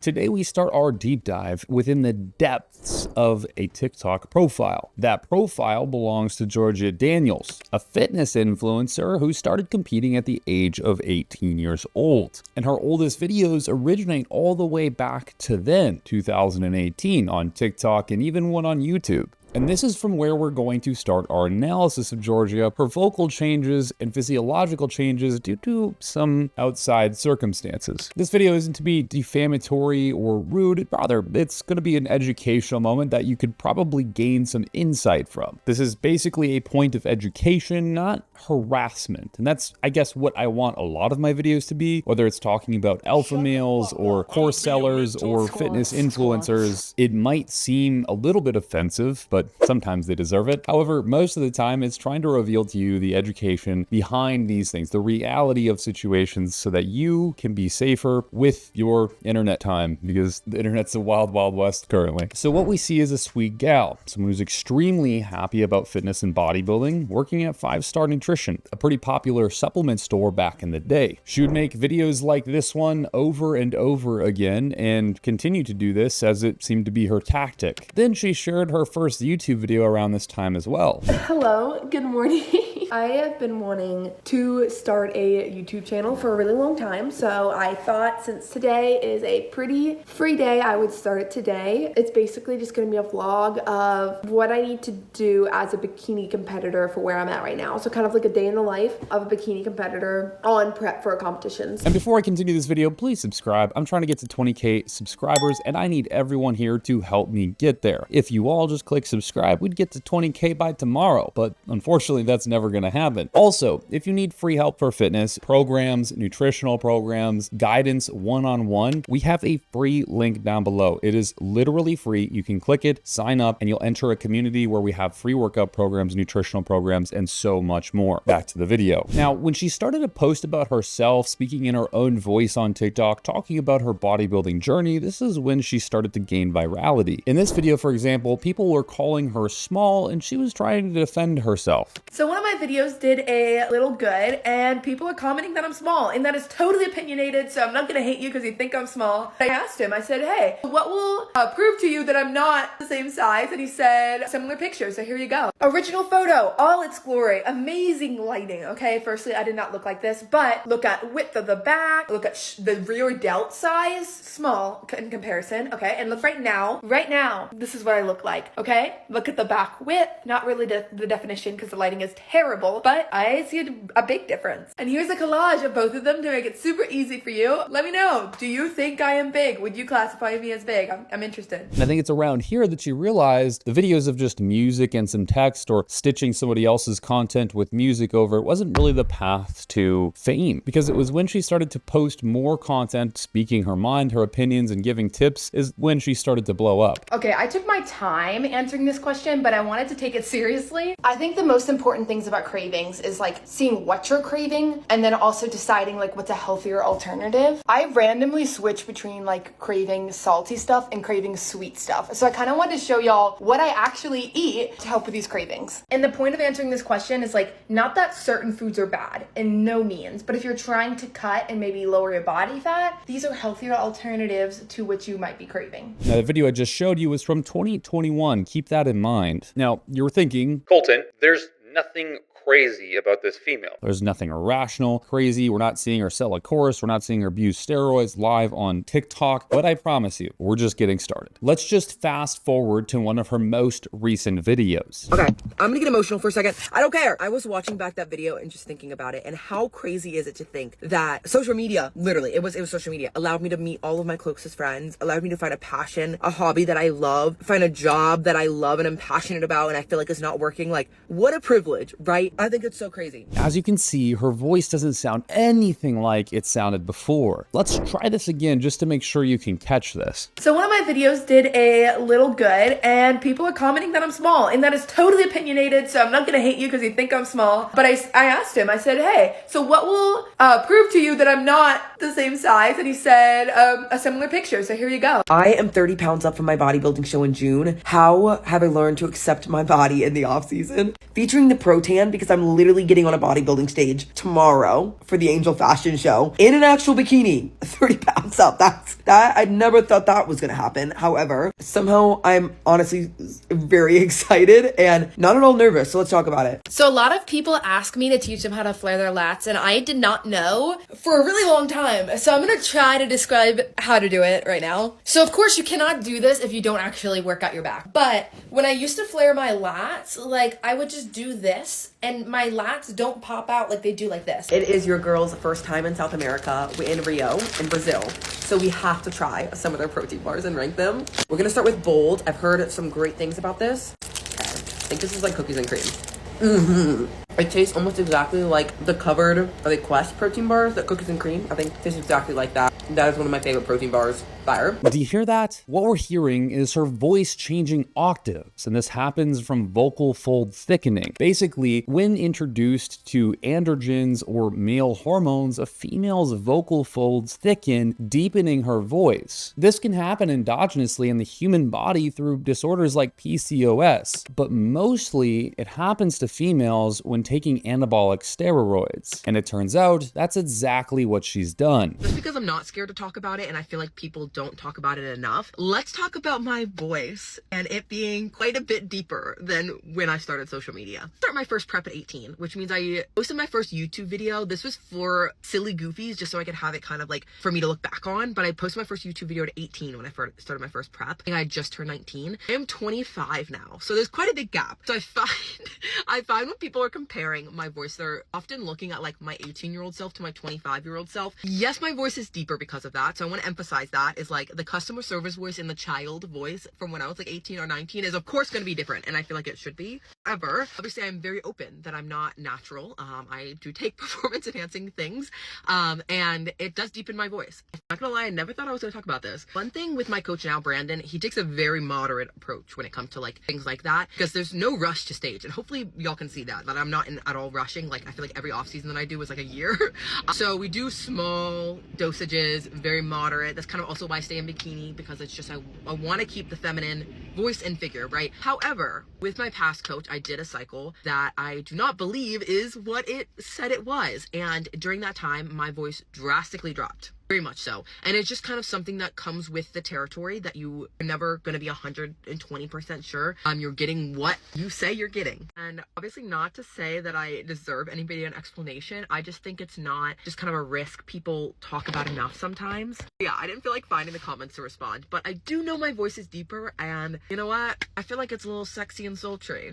Today we start our deep dive within the depths of a TikTok profile. That profile belongs to Georgia Daniels, a fitness influencer who started competing at the age of 18 years old. And her oldest videos originate all the way back to then, 2018, on TikTok and even one on YouTube. And this is from where we're going to start our analysis of Georgia, her vocal changes and physiological changes due to some outside circumstances. This video isn't to be defamatory or rude, rather it's going to be an educational moment that you could probably gain some insight from. This is basically a point of education, not harassment. And that's, I guess, what I want a lot of my videos to be, whether it's talking about alpha males or course sellers or fitness influencers. It might seem a little bit offensive, but sometimes they deserve it. However, most of the time it's trying to reveal to you the education behind these things, the reality of situations so that you can be safer with your internet time, because the internet's a wild, wild west currently. So what we see is a sweet gal, someone who's extremely happy about fitness and bodybuilding, working at 5-Star Nutrition, a pretty popular supplement store back in the day. She would make videos like this one over and over again and continue to do this as it seemed to be her tactic. Then she shared her first YouTube video around this time as well. Hello, good morning. I have been wanting to start a YouTube channel for a really long time, so I thought since today is a pretty free day, I would start it today. It's basically just going to be a vlog of what I need to do as a bikini competitor for where I'm at right now. So kind of like a day in the life of a bikini competitor on prep for competitions. And before I continue this video, please subscribe. I'm trying to get to 20K subscribers and I need everyone here to help me get there. If you all just click subscribe, we'd get to 20K by tomorrow, but unfortunately that's never going to happen. Also, if you need free help for fitness programs, nutritional programs, guidance one-on-one, we have a free link down below. It is literally free. You can click it, sign up, and you'll enter a community where we have free workout programs, nutritional programs, and so much more. Back to the video. Now, when she started to post about herself, speaking in her own voice on TikTok, talking about her bodybuilding journey, this is when she started to gain virality. In this video, for example, people were calling her small and she was trying to defend herself. So one of my videos did a little good and people are commenting that I'm small, and that is totally opinionated, so I'm not gonna hate you because you think I'm small. I asked him, I said, hey, what will prove to you that I'm not the same size? And he said, similar pictures, so here you go. Original photo, all its glory, amazing lighting, okay? Firstly, I did not look like this, but look at width of the back, look at the rear delt size, small in comparison, okay? And look right now, this is what I look like, okay? Look at the back width, not really the definition because the lighting is terrible, but I see a big difference. And here's a collage of both of them to make it super easy for you. Let me know, do you think I am big? Would you classify me as big? I'm interested. And I think it's around here that she realized the videos of just music and some text or stitching somebody else's content with music over it wasn't really the path to fame, because it was when she started to post more content, speaking her mind, her opinions, and giving tips is when she started to blow up. Okay, I took my time answering this question, but I wanted to take it seriously. I think the most important things about cravings is like seeing what you're craving and then also deciding like what's a healthier alternative. I randomly switch between like craving salty stuff and craving sweet stuff. So I kind of wanted to show y'all what I actually eat to help with these cravings. And the point of answering this question is like, not that certain foods are bad, in no means, but if you're trying to cut and maybe lower your body fat, these are healthier alternatives to what you might be craving. Now, the video I just showed you was from 2021. Keep that in mind. Now, you're thinking, Colton, there's nothing crazy about this female. There's nothing irrational, crazy. We're not seeing her sell a course. We're not seeing her abuse steroids live on TikTok. But I promise you, we're just getting started. Let's just fast forward to one of her most recent videos. Okay, I'm gonna get emotional for a second. I don't care. I was watching back that video and just thinking about it, and how crazy is it to think that social media, literally, it was social media, allowed me to meet all of my closest friends, allowed me to find a passion, a hobby that I love, find a job that I love and I'm passionate about and I feel like it's not working. Like, what a privilege, right? I think it's so crazy. As you can see, her voice doesn't sound anything like it sounded before. Let's try this again just to make sure you can catch this. So one of my videos did a little good and people are commenting that I'm small, and that is totally opinionated, so I'm not gonna hate you because you think I'm small. But I asked him, I said, hey, so what will prove to you that I'm not the same size? And he said, a similar picture, so here you go. I am 30 pounds up from my bodybuilding show in June. How have I learned to accept my body in the off season? Featuring the pro tan, because because I'm literally getting on a bodybuilding stage tomorrow for the Angel Fashion Show in an actual bikini, 30 pounds up. That I never thought that was gonna happen. However, somehow I'm honestly very excited and not at all nervous. So let's talk about it. So a lot of people ask me to teach them how to flare their lats, and I did not know for a really long time. So I'm gonna try to describe how to do it right now. So of course you cannot do this if you don't actually work out your back. But when I used to flare my lats, like I would just do this and my lats don't pop out like they do like this. It is your girl's first time in South America. We're in Rio, in Brazil. So we have to try some of their protein bars and rank them. We're gonna start with Bold. I've heard some great things about this. Okay. I think this is like cookies and cream. It tastes almost exactly like the Covered or the Quest protein bars, the cookies and cream. I think it tastes exactly like that. That is one of my favorite protein bars. Fire. Do you hear that? What we're hearing is her voice changing octaves, and this happens from vocal fold thickening. Basically, when introduced to androgens or male hormones, a female's vocal folds thicken, deepening her voice. This can happen endogenously in the human body through disorders like PCOS, but mostly it happens to females when taking anabolic steroids. And it turns out that's exactly what she's done. Just because I'm not scared to talk about it and I feel like people don't talk about it enough, let's talk about my voice and it being quite a bit deeper than when I started social media. I started my first prep at 18, which means I posted my first YouTube video. This was for silly goofies, just so I could have it kind of like for me to look back on. But I posted my first YouTube video at 18 when I started my first prep, and I just turned 19. I am 25 now, so there's quite a big gap. So I find when people are comparing my voice, they're often looking at like my 18-year-old self to my 25-year-old self. Yes, my voice is deeper because of that. So I want to emphasize that is like the customer service voice and the child voice from when I was like 18 or 19 is of course going to be different, and I feel like it should be. However, obviously I'm very open that I'm not natural. I do take performance enhancing things, and it does deepen my voice. I'm not gonna lie, I never thought I was gonna talk about this. One thing with my coach now, Brandon, he takes a very moderate approach when it comes to like things like that, because there's no rush to stage, and hopefully y'all can see that I'm not at all rushing. Like I feel like every off season that I do is like a year. So we do small dosages, very moderate. That's kind of also why I stay in bikini, because it's just I want to keep the feminine voice and figure, right? However, with my past coach, I did a cycle that I do not believe is what it said it was, and during that time my voice drastically dropped. Very much so. And it's just kind of something that comes with the territory that you're never going to be 120% sure you're getting what you say you're getting. And obviously not to say that I deserve anybody an explanation. I just think it's not just kind of a risk people talk about enough sometimes. Yeah, I didn't feel like finding the comments to respond, but I do know my voice is deeper, and you know what? I feel like it's a little sexy and sultry.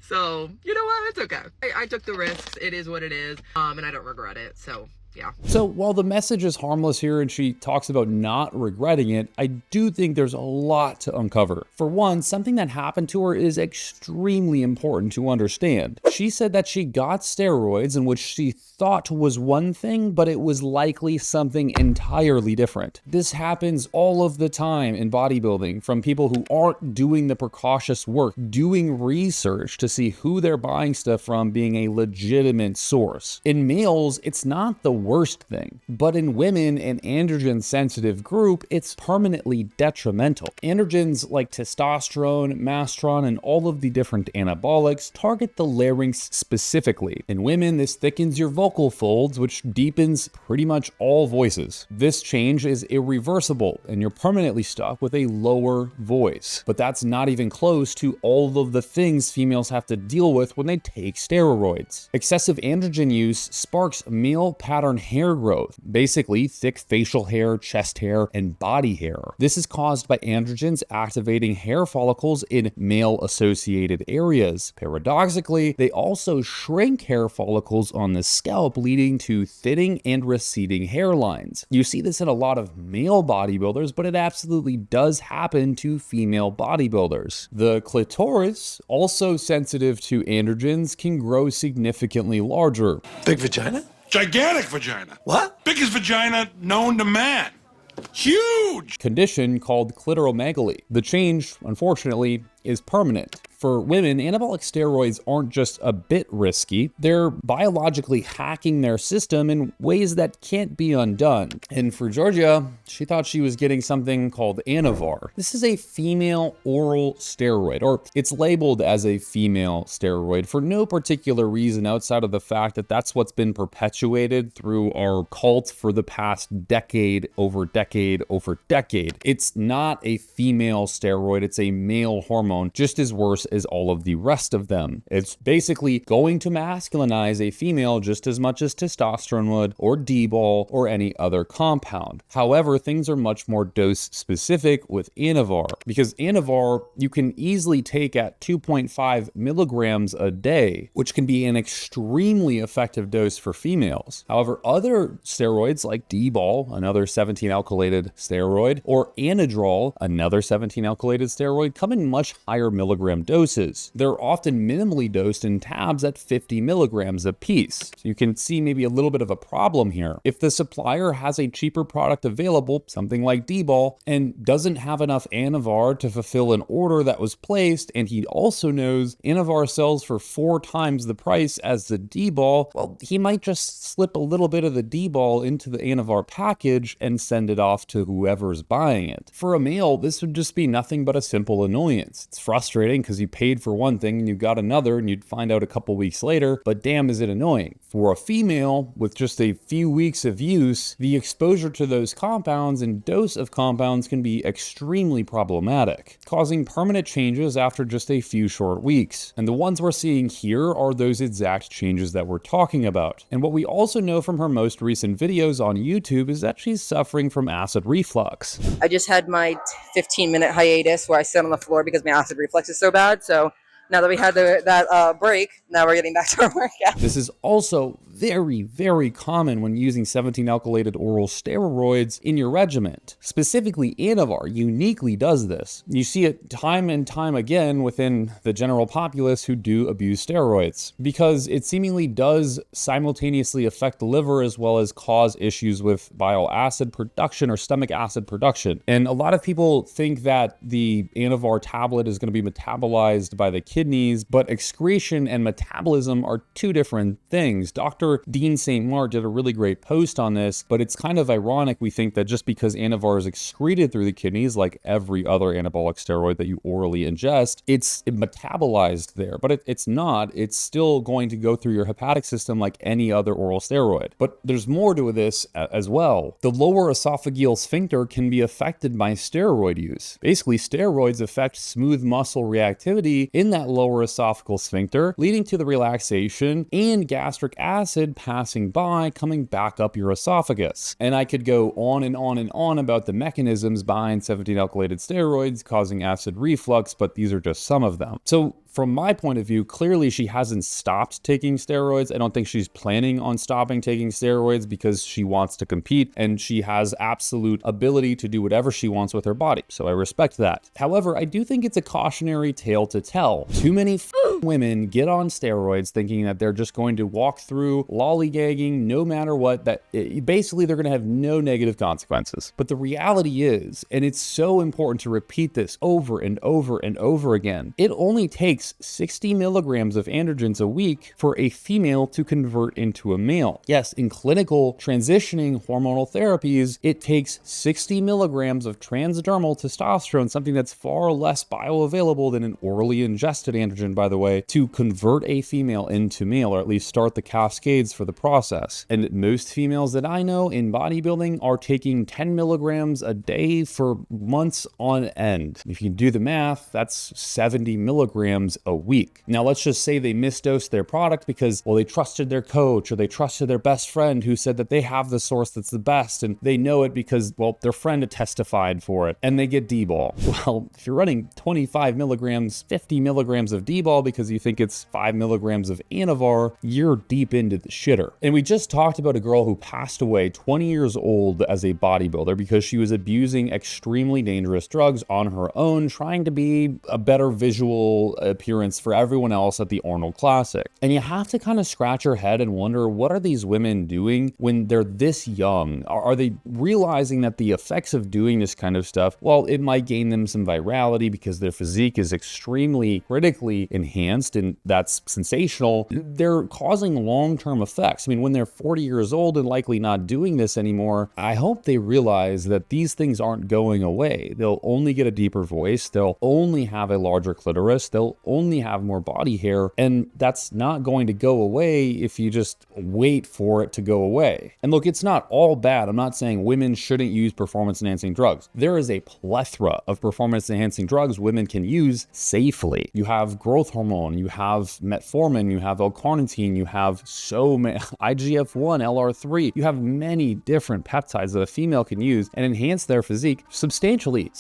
So, you know what? It's okay. I took the risks. It is what it is. And I don't regret it. So yeah. So while the message is harmless here and she talks about not regretting it, I do think there's a lot to uncover. For one, something that happened to her is extremely important to understand. She said that she got steroids in which she thought was one thing, but it was likely something entirely different. This happens all of the time in bodybuilding from people who aren't doing the precautious work, doing research to see who they're buying stuff from being a legitimate source. In males, it's not the worst thing, but in women, an androgen sensitive group, it's permanently detrimental. Androgens like testosterone, mastron, and all of the different anabolics target the larynx specifically. In women, this thickens your vocal folds, which deepens pretty much all voices. This change is irreversible, and you're permanently stuck with a lower voice. But that's not even close to all of the things females have to deal with when they take steroids. Excessive androgen use sparks male pattern hair growth, basically thick facial hair, chest hair, and body hair. This is caused by androgens activating hair follicles in male-associated areas. Paradoxically, they also shrink hair follicles on the scalp, leading to thinning and receding hairlines. You see this in a lot of male bodybuilders, but it absolutely does happen to female bodybuilders. The clitoris, also sensitive to androgens, can grow significantly larger. Big vagina? Gigantic vagina. What? Biggest vagina known to man. Huge! Condition called clitoromegaly. The change, unfortunately, is permanent. For women, anabolic steroids aren't just a bit risky, they're biologically hacking their system in ways that can't be undone. And for Georgia, she thought she was getting something called Anavar. This is a female oral steroid, or it's labeled as a female steroid for no particular reason outside of the fact that that's what's been perpetuated through our cult for the past decade over decade over decade. It's not a female steroid, it's a male hormone, just as worse as all of the rest of them. It's basically going to masculinize a female just as much as testosterone would, or Dbol, or any other compound. However, things are much more dose specific with Anavar, because Anavar you can easily take at 2.5 milligrams a day, which can be an extremely effective dose for females. However, other steroids like Dbol, another 17-alkylated steroid, or Anadrol, another 17-alkylated steroid, come in much higher milligram doses. They're often minimally dosed in tabs at 50 milligrams a piece. So you can see maybe a little bit of a problem here. If the supplier has a cheaper product available, something like Dbol, and doesn't have enough Anavar to fulfill an order that was placed, and he also knows Anavar sells for 4 times the price as the Dbol, well, he might just slip a little bit of the Dbol into the Anavar package and send it off to whoever's buying it. For a male, this would just be nothing but a simple annoyance. It's frustrating because you paid for one thing and you got another and you'd find out a couple weeks later, but damn is it annoying. For a female, with just a few weeks of use, the exposure to those compounds and dose of compounds can be extremely problematic, causing permanent changes after just a few short weeks. And the ones we're seeing here are those exact changes that we're talking about. And what we also know from her most recent videos on YouTube is that she's suffering from acid reflux. I just had my 15-minute hiatus where I sit on the floor because my acid reflux is so bad. So now that we had that break, now we're getting back to our workout. This is also very, very common when using 17-alkylated oral steroids in your regimen. Specifically, Anavar uniquely does this. You see it time and time again within the general populace who do abuse steroids, because it seemingly does simultaneously affect the liver as well as cause issues with bile acid production or stomach acid production. And a lot of people think that the Anavar tablet is going to be metabolized by the kidneys, but excretion and metabolism are two different things. Dr. Dean St. Mark did a really great post on this, but it's kind of ironic we think that just because Anavar is excreted through the kidneys like every other anabolic steroid that you orally ingest, it's metabolized there, but it's not. It's still going to go through your hepatic system like any other oral steroid. But there's more to this as well. The lower esophageal sphincter can be affected by steroid use. Basically, steroids affect smooth muscle reactivity in that lower esophageal sphincter, leading to the relaxation and gastric acid passing by, coming back up your esophagus. And I could go on and on and on about the mechanisms behind 17-alkylated steroids causing acid reflux, but these are just some of them. So from my point of view, clearly she hasn't stopped taking steroids. I don't think she's planning on stopping taking steroids because she wants to compete and she has absolute ability to do whatever she wants with her body. So I respect that. However, I do think it's a cautionary tale to tell. Too many women get on steroids thinking that they're just going to walk through lollygagging no matter what, that basically they're going to have no negative consequences. But the reality is, and it's so important to repeat this over and over and over again, it only takes 60 milligrams of androgens a week for a female to convert into a male. Yes, in clinical transitioning hormonal therapies, it takes 60 milligrams of transdermal testosterone, something that's far less bioavailable than an orally ingested androgen, by the way, to convert a female into male, or at least start the cascades for the process. And most females that I know in bodybuilding are taking 10 milligrams a day for months on end. If you do the math, that's 70 milligrams a week. Now, let's just say they misdosed their product because, well, they trusted their coach or they trusted their best friend who said that they have the source that's the best and they know it because, well, their friend had testified for it and they get Dbol. Well, if you're running 25 milligrams, 50 milligrams of Dbol because you think it's 5 milligrams of Anavar, you're deep into the shitter. And we just talked about a girl who passed away 20 years old as a bodybuilder because she was abusing extremely dangerous drugs on her own, trying to be a better visual appearance for everyone else at the Arnold Classic. And you have to kind of scratch your head and wonder, what are these women doing when they're this young? Are they realizing that the effects of doing this kind of stuff, well, it might gain them some virality because their physique is extremely critically enhanced, and that's sensational. They're causing long-term effects. I mean, when they're 40 years old and likely not doing this anymore, I hope they realize that these things aren't going away. They'll only get a deeper voice. They'll only have a larger clitoris. They'll only have more body hair. And that's not going to go away if you just wait for it to go away. And look, it's not all bad. I'm not saying women shouldn't use performance-enhancing drugs. There is a plethora of performance-enhancing drugs women can use safely. You have growth hormone, you have metformin, you have L-carnitine, you have so many, IGF-1, LR3, you have many different peptides that a female can use and enhance their physique substantially,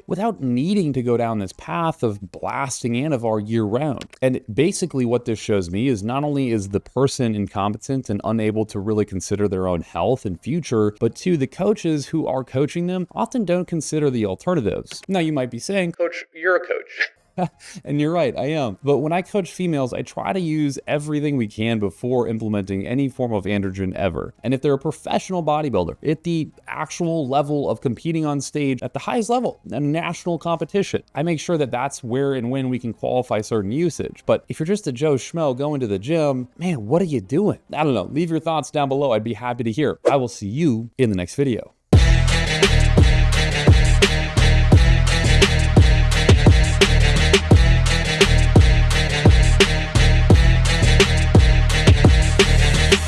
without needing to go down this path of blasting Anavar year round. And basically what this shows me is not only is the person incompetent and unable to really consider their own health and future, but two, the coaches who are coaching them often don't consider the alternatives. Now you might be saying, Coach, you're a coach. And you're right, I am. But when I coach females, I try to use everything we can before implementing any form of androgen ever. And if they're a professional bodybuilder at the actual level of competing on stage at the highest level, a national competition, I make sure that that's where and when we can qualify certain usage. But if you're just a Joe Schmo going to the gym, man, what are you doing? I don't know. Leave your thoughts down below. I'd be happy to hear. I will see you in the next video.